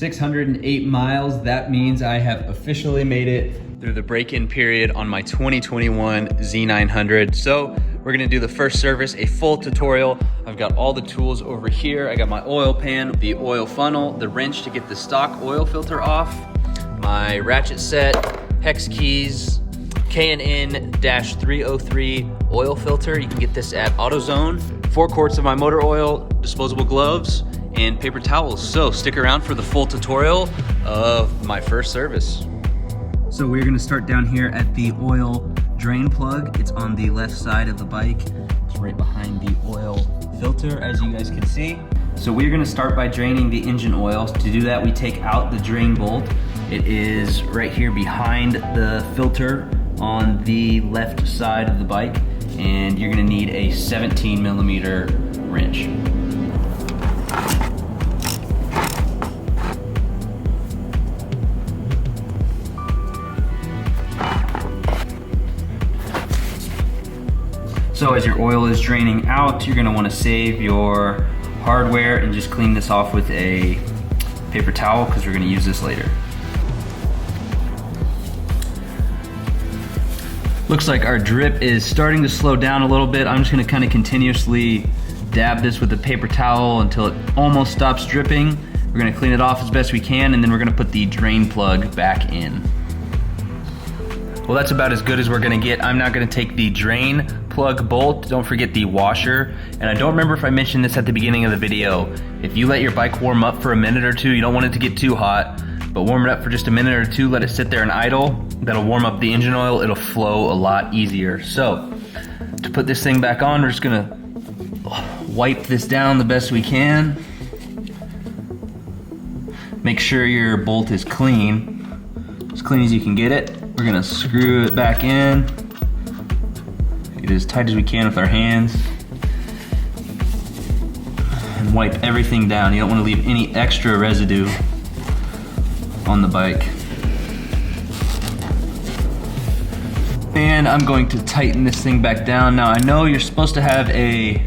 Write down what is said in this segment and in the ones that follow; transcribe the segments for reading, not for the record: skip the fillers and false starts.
608 miles. That means I have officially made it through the break-in period on my 2021 Z900. So we're gonna do the first service, a full tutorial. I've got all the tools over here. I got my oil pan, the oil funnel, the wrench to get the stock oil filter off, my ratchet set, hex keys, K&N-303 oil filter. You can get this at AutoZone. 4 quarts of my motor oil, disposable gloves, and paper towels. So stick around for the full tutorial of my first service. So we're gonna start down here at the oil drain plug. It's on the left side of the bike. It's right behind the oil filter, as you guys can see. So we're gonna start by draining the engine oil. To do that, we take out the drain bolt. It is right here behind the filter on the left side of the bike, and you're gonna need a 17mm wrench. So as your oil is draining out, you're gonna wanna save your hardware and just clean this off with a paper towel because we're gonna use this later. Looks like our drip is starting to slow down a little bit. I'm just gonna kind of continuously dab this with a paper towel until it almost stops dripping. We're gonna clean it off as best we can, and then we're gonna put the drain plug back in. Well, that's about as good as we're gonna get. I'm not gonna take the drain plug bolt. Don't forget the washer. And I don't remember if I mentioned this at the beginning of the video. If you let your bike warm up for a minute or two, you don't want it to get too hot, but warm it up for just a minute or two, let it sit there and idle. That'll warm up the engine oil. It'll flow a lot easier. So to put this thing back on, we're just gonna wipe this down the best we can. Make sure your bolt is clean as you can get it. We're gonna screw it back in. Get it as tight as we can with our hands. And wipe everything down. You don't wanna leave any extra residue on the bike. And I'm going to tighten this thing back down. Now I know you're supposed to have a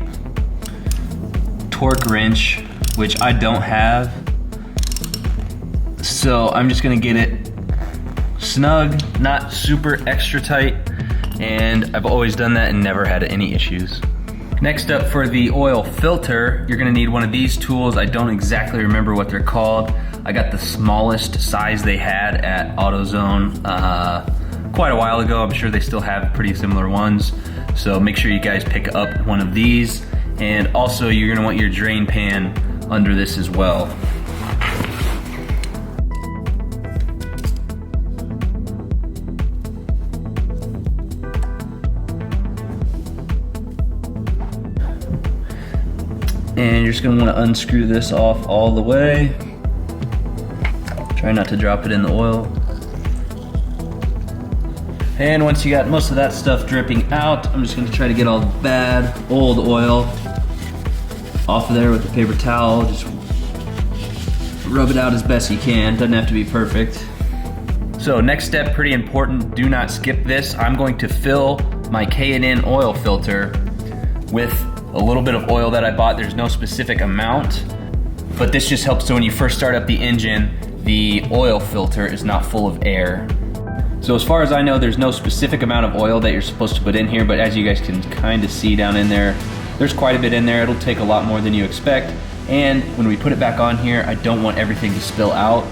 torque wrench, which I don't have. So I'm just gonna get it snug, not super extra tight, and I've always done that and never had any issues. Next up, for the oil filter, you're gonna need one of these tools. I don't exactly remember what they're called. I got the smallest size they had at AutoZone quite a while ago. I'm sure they still have pretty similar ones. So make sure you guys pick up one of these. And also you're gonna want your drain pan under this as well. And you're just gonna wanna unscrew this off all the way. Try not to drop it in the oil. And once you got most of that stuff dripping out, I'm just gonna try to get all the bad old oil off of there with the paper towel. Just rub it out as best you can. Doesn't have to be perfect. So next step, pretty important, do not skip this. I'm going to fill my K&N oil filter with a little bit of oil that I bought. There's no specific amount, but this just helps so when you first start up the engine, the oil filter is not full of air. So as far as I know, there's no specific amount of oil that you're supposed to put in here, but as you guys can kind of see down in there, there's quite a bit in there. It'll take a lot more than you expect. And when we put it back on here, I don't want everything to spill out.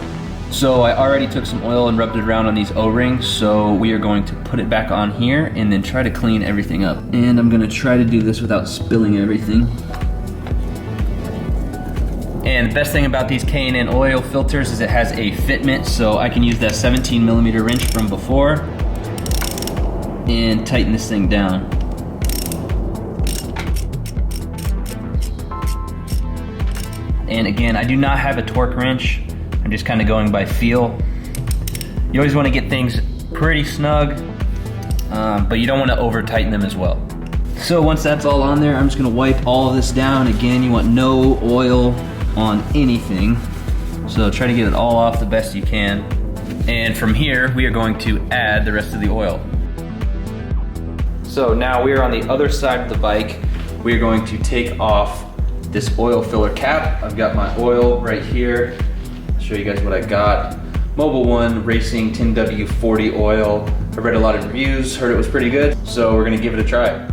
So I already took some oil and rubbed it around on these O-rings, so we are going to put it back on here and then try to clean everything up. And I'm gonna try to do this without spilling everything. And the best thing about these K&N oil filters is it has a fitment, so I can use that 17mm wrench from before and tighten this thing down. And again, I do not have a torque wrench. I'm just kind of going by feel. You always want to get things pretty snug, but you don't want to over tighten them as well. So once that's all on there, I'm just gonna wipe all of this down. Again, you want no oil on anything. So try to get it all off the best you can. And from here, we are going to add the rest of the oil. So now we are on the other side of the bike. We are going to take off this oil filler cap. I've got my oil right here. I'll show show you guys what I got. Mobil 1 Racing 10W40 oil. I read a lot of reviews, heard it was pretty good, so we're gonna give it a try.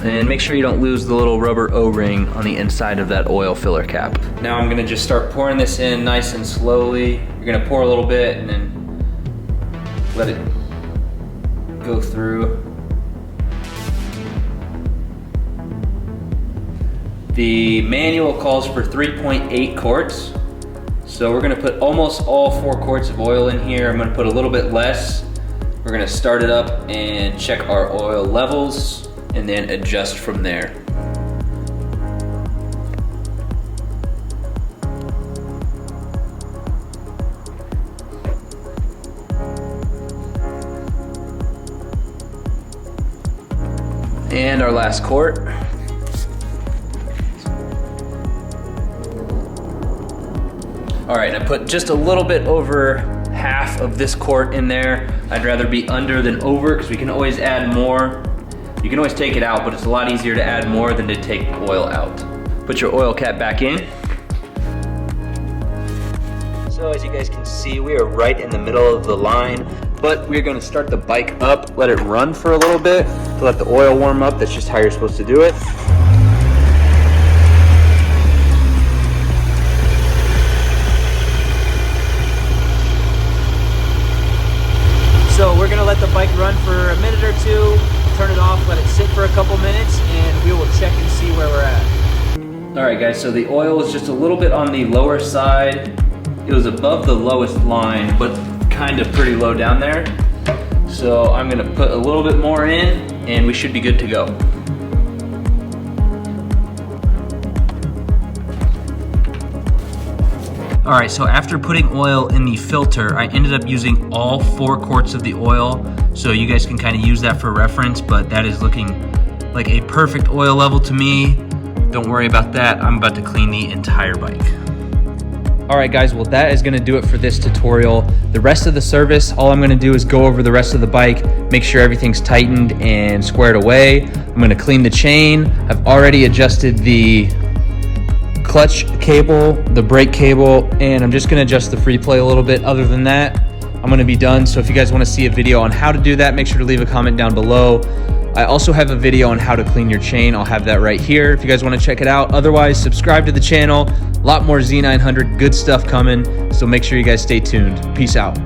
And make sure you don't lose the little rubber O-ring on the inside of that oil filler cap. Now I'm gonna just start pouring this in nice and slowly. You're gonna pour a little bit and then let it go through. The manual calls for 3.8 quarts. So we're gonna put almost all 4 quarts of oil in here. I'm gonna put a little bit less. We're gonna start it up and check our oil levels and then adjust from there. And our last quart. All right, I put just a little bit over half of this quart in there. I'd rather be under than over because we can always add more. You can always take it out, but it's a lot easier to add more than to take oil out. Put your oil cap back in. So as you guys can see, we are right in the middle of the line, but we're gonna start the bike up, let it run for a little bit to let the oil warm up. That's just how you're supposed to do it. So we're gonna let the bike run for a minute or two, turn it off, let it sit for a couple minutes, and we will check and see where we're at. All right guys, so the oil is just a little bit on the lower side. It was above the lowest line, but kind of pretty low down there. So I'm gonna put a little bit more in, and we should be good to go. All right, so after putting oil in the filter, I ended up using all 4 quarts of the oil, so you guys can kind of use that for reference, but that is looking like a perfect oil level to me. Don't worry about that. I'm about to clean the entire bike. All right guys, well that is gonna do it for this tutorial. The rest of the service, all I'm gonna do is go over the rest of the bike, make sure everything's tightened and squared away. I'm gonna clean the chain. I've already adjusted the clutch cable, the brake cable, and I'm just gonna adjust the free play a little bit. Other than that, I'm gonna be done. So if you guys wanna see a video on how to do that, make sure to leave a comment down below. I also have a video on how to clean your chain. I'll have that right here if you guys wanna check it out. Otherwise, subscribe to the channel. A lot more Z900 good stuff coming, so make sure you guys stay tuned. Peace out.